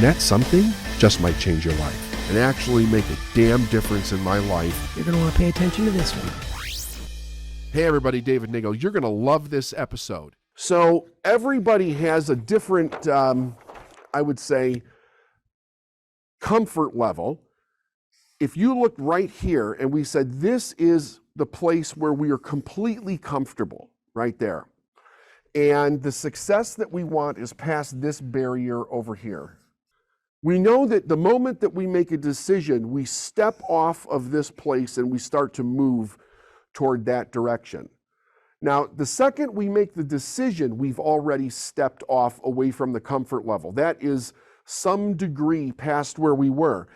that something just might change your life and actually make a damn difference in my life. You're going to want to pay attention to this one. Hey everybody, David Nagel. You're going to love this episode. So everybody has a different, I would say, comfort level. If you looked right here and we said, this is the place where we are completely comfortable, right there. And the success that we want is past this barrier over here. We know that the moment that we make a decision, we step off of this place and we start to move toward that direction. Now, the second we make the decision, we've already stepped off away from the comfort level. That is some degree past where we were.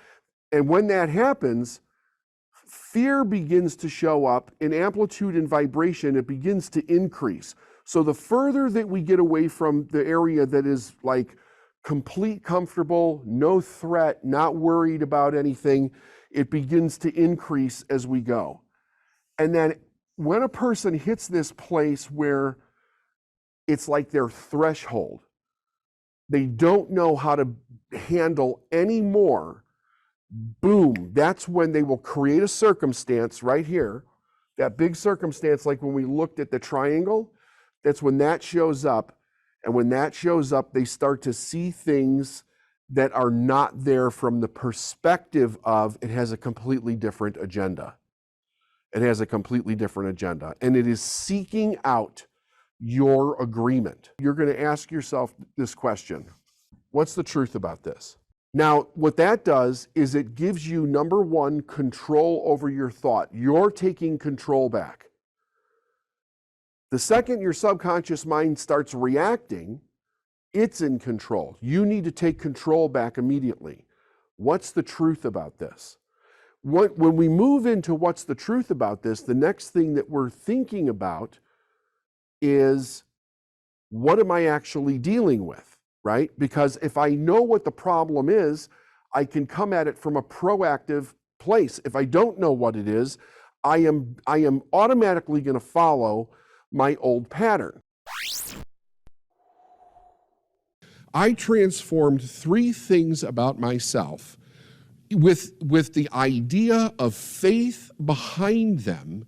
And when that happens, fear begins to show up in amplitude and vibration. It begins to increase. So the further that we get away from the area that is like complete comfortable, no threat, not worried about anything, it begins to increase as we go. And then when a person hits this place where it's like their threshold, they don't know how to handle any more, boom, that's when they will create a circumstance right here, that big circumstance like when we looked at the triangle, that's when that shows up. And when that shows up, they start to see things that are not there from the perspective of it has a completely different agenda. It has a completely different agenda. And it is seeking out your agreement. You're going to ask yourself this question: what's the truth about this? Now, what that does is it gives you, number one, control over your thought. You're taking control back. The second your subconscious mind starts reacting, it's in control. You need to take control back immediately. What's the truth about this? When we move into what's the truth about this, the next thing that we're thinking about is, what am I actually dealing with, right? Because if I know what the problem is, I can come at it from a proactive place. If I don't know what it is, I am automatically going to follow my old pattern. I transformed 3 things about myself with the idea of faith behind them,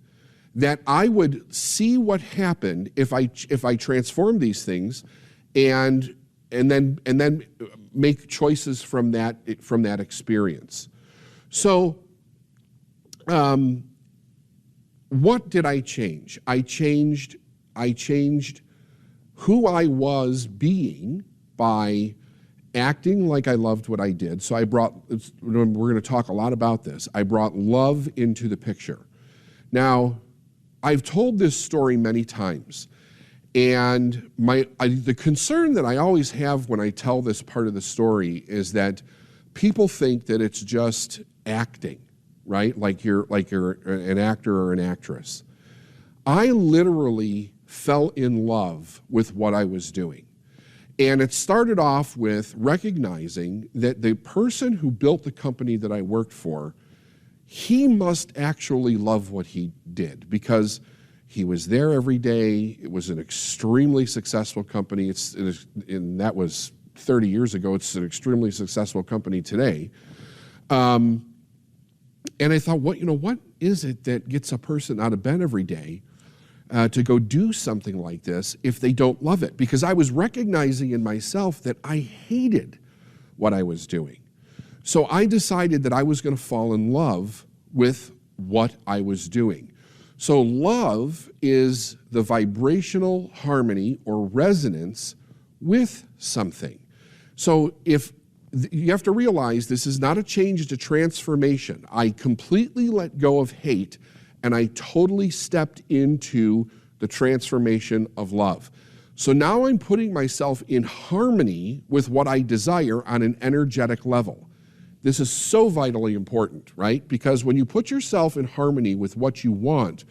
that I would see what happened if I transformed these things and then make choices from that experience. So what did I change? I changed who I was being by acting like I loved what I did. So we're going to talk a lot about this. I brought love into the picture. Now, I've told this story many times, and the concern that I always have when I tell this part of the story is that people think that it's just acting, right? Like you're an actor or an actress. I literally fell in love with what I was doing. And it started off with recognizing that the person who built the company that I worked for, he must actually love what he did, because he was there every day. It was an extremely successful company. And that was 30 years ago. It's an extremely successful company today. And I thought, what is it that gets a person out of bed every day to go do something like this if they don't love it? Because I was recognizing in myself that I hated what I was doing. So I decided that I was going to fall in love with what I was doing. So love is the vibrational harmony or resonance with something. So you have to realize this is not a change, it's a transformation. I completely let go of hate and I totally stepped into the transformation of love. So now I'm putting myself in harmony with what I desire on an energetic level. This is so vitally important, right? Because when you put yourself in harmony with what you want,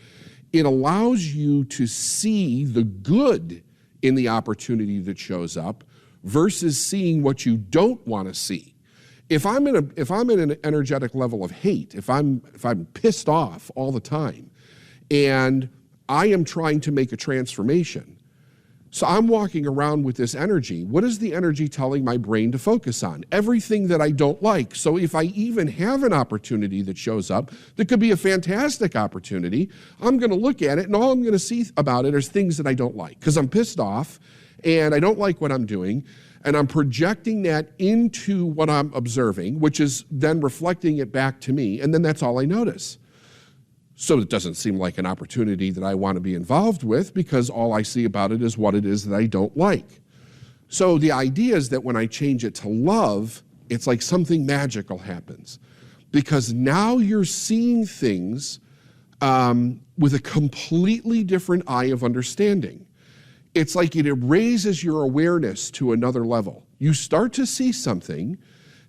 it allows you to see the good in the opportunity that shows up versus seeing what you don't want to see. If I'm in an energetic level of hate, if I'm pissed off all the time, and I am trying to make a transformation, So I'm walking around with this energy. What is the energy telling my brain to focus on? Everything that I don't like. So if I even have an opportunity that shows up, that could be a fantastic opportunity, I'm going to look at it and all I'm going to see about it is things that I don't like because I'm pissed off and I don't like what I'm doing. And I'm projecting that into what I'm observing, which is then reflecting it back to me. And then that's all I notice. So it doesn't seem like an opportunity that I want to be involved with because all I see about it is what it is that I don't like. So the idea is that when I change it to love, it's like something magical happens because now you're seeing things with a completely different eye of understanding. It's like it raises your awareness to another level. You start to see something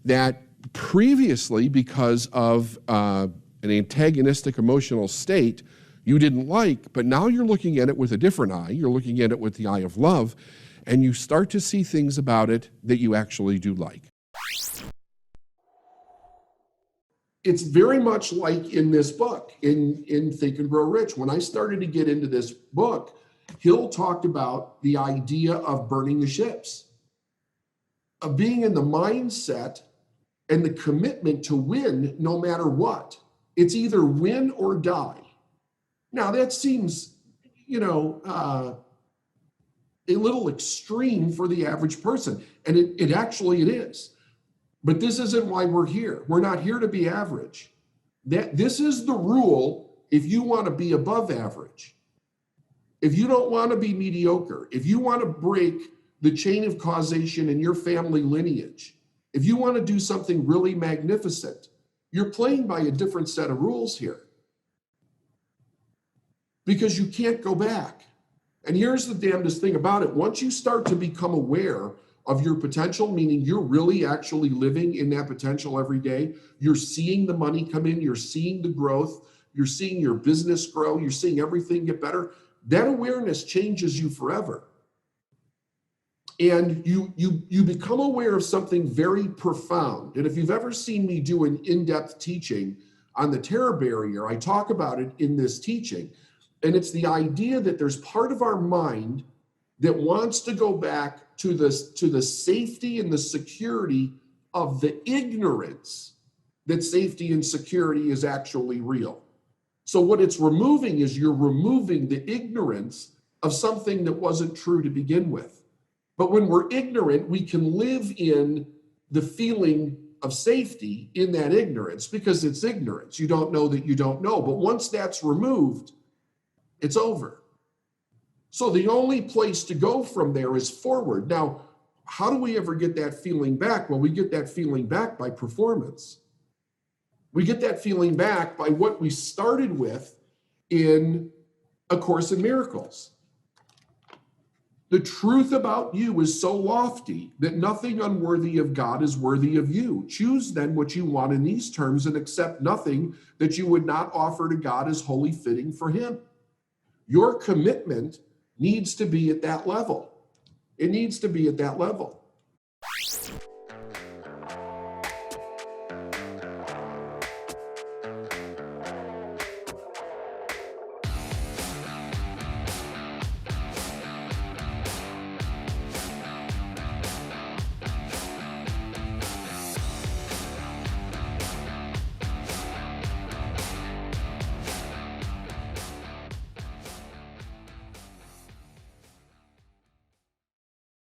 that previously, because of an antagonistic emotional state, you didn't like, but now you're looking at it with a different eye. You're looking at it with the eye of love, and you start to see things about it that you actually do like. It's very much like in this book, in Think and Grow Rich. When I started to get into this book, Hill talked about the idea of burning the ships, of being in the mindset and the commitment to win no matter what. It's either win or die. Now that seems, a little extreme for the average person, and it actually is. But this isn't why we're here. We're not here to be average. This is the rule if you want to be above average. If you don't want to be mediocre, if you want to break the chain of causation in your family lineage, if you want to do something really magnificent, you're playing by a different set of rules here. Because you can't go back. And here's the damnedest thing about it. Once you start to become aware of your potential, meaning you're really actually living in that potential every day, you're seeing the money come in, you're seeing the growth, you're seeing your business grow, you're seeing everything get better, that awareness changes you forever. And you become aware of something very profound. And if you've ever seen me do an in-depth teaching on the terror barrier, I talk about it in this teaching. And it's the idea that there's part of our mind that wants to go back to the safety and the security of the ignorance that safety and security is actually real. So what it's removing is you're removing the ignorance of something that wasn't true to begin with. But when we're ignorant, we can live in the feeling of safety in that ignorance because it's ignorance. You don't know that you don't know. But once that's removed, it's over. So the only place to go from there is forward. Now, how do we ever get that feeling back? Well, we get that feeling back by performance. We get that feeling back by what we started with in A Course in Miracles. The truth about you is so lofty that nothing unworthy of God is worthy of you. Choose then what you want in these terms and accept nothing that you would not offer to God as wholly fitting for him. Your commitment needs to be at that level. It needs to be at that level.